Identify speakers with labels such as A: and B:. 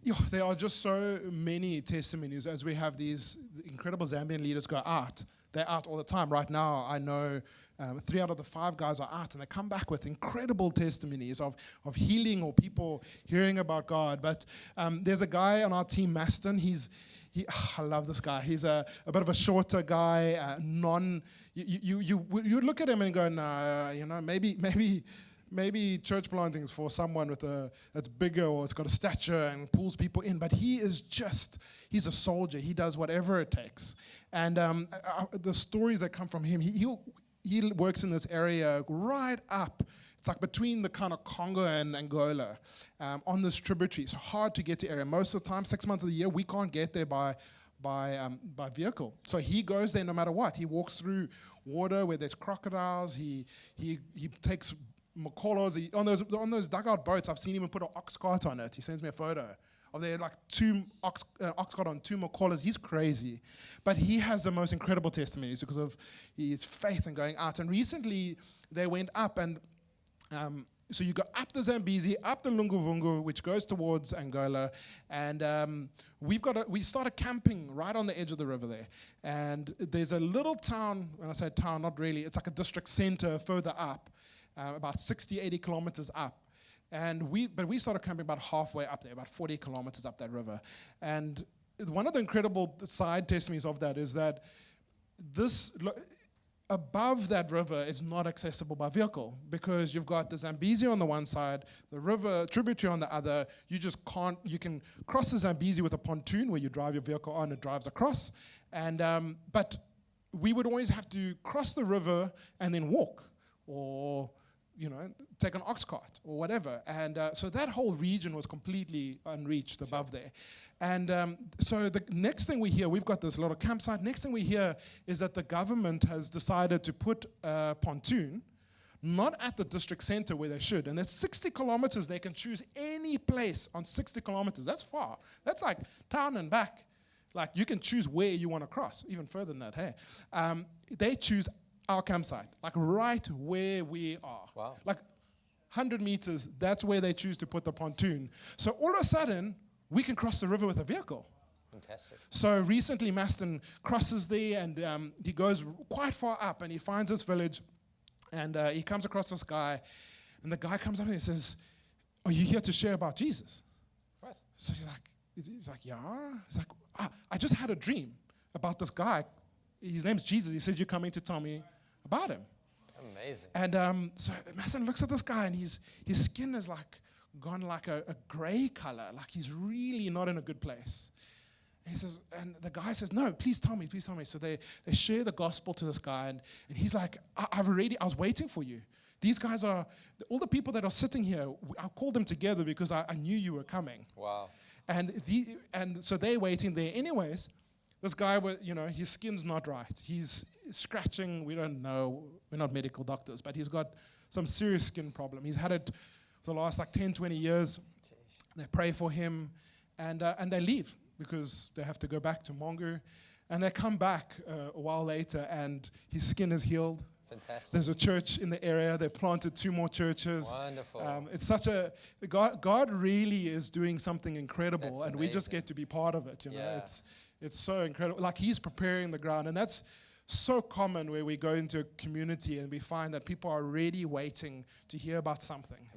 A: Yeah, there are just so many testimonies as we have these incredible Zambian leaders go out. They're out all the time. Right now, I know 3 out of the 5 guys are out, and they come back with incredible testimonies of healing or people hearing about God. But there's a guy on our team, Maston. I love this guy. He's a bit of a shorter guy. You look at him and go, no, maybe church planting is for someone that's bigger or it's got a stature and pulls people in. But he's a soldier. He does whatever it takes. And the stories that come from him, he works in this area right up. It's like between the kind of Congo and Angola on this tributary. It's hard to get to area. Most of the time, 6 months of the year, we can't get there by vehicle. So he goes there no matter what. He walks through water where there's crocodiles. He takes makolos. On those dugout boats, I've seen him put an ox cart on it. He sends me a photo of there like 2 ox cart on 2 makolas. He's crazy. But he has the most incredible testimonies because of his faith and going out. And recently, they went up and so you go up the Zambezi, up the Lunguvungu, which goes towards Angola, and we started camping right on the edge of the river there. And there's a little town, when I say town, not really, it's like a district center further up, about 60, 80 kilometers up. But we started camping about halfway up there, about 40 kilometers up that river. And one of the incredible side testimonies of that is that above that river is not accessible by vehicle because you've got the Zambezi on the one side, the river tributary on the other. You just can't. You can cross the Zambezi with a pontoon where you drive your vehicle on, it drives across. But we would always have to cross the river and then walk, or take an ox cart or whatever. And so that whole region was completely unreached above there. And so the next thing we hear, we've got this little campsite. Next thing we hear is that the government has decided to put a pontoon, not at the district center where they should. And that's 60 kilometers. They can choose any place on 60 kilometers. That's far. That's like town and back. Like you can choose where you want to cross, even further than that. Hey, they choose our campsite, like right where we are.
B: Wow.
A: Like 100 meters, that's where they choose to put the pontoon. So all of a sudden, we can cross the river with a vehicle.
B: Fantastic.
A: So recently, Maston crosses there, and he goes quite far up, and he finds this village, and he comes across this guy, and the guy comes up and he says, "Are you here to share about Jesus?"
B: Right.
A: So he's like, "Yeah." He's like, "I just had a dream about this guy. His name's Jesus. He said you're coming to tell me about him."
B: Amazing.
A: And so Masson looks at this guy, and his skin is like gone like a gray color, like he's really not in a good place. And he says, and the guy says, "No, please tell me." So they share the gospel to this guy, and he's like, I was waiting for you. These guys are, all the people that are sitting here, I called them together because I knew you were coming.
B: Wow.
A: And so they're waiting there. Anyways, this guy, his skin's not right. He's scratching. We don't know. We're not medical doctors, but he's got some serious skin problem. He's had it for the last 10, 20 years. They pray for him, and they leave because they have to go back to Mongu. And they come back a while later, and his skin is healed.
B: Fantastic.
A: There's a church in the area. They planted 2 more churches.
B: Wonderful.
A: It's such God really is doing something incredible.
B: That's
A: and we just
B: amazing.
A: get to be part of it.
B: Yeah.
A: It's so incredible. Like he's preparing the ground, and that's so common where we go into a community and we find that people are already waiting to hear about something.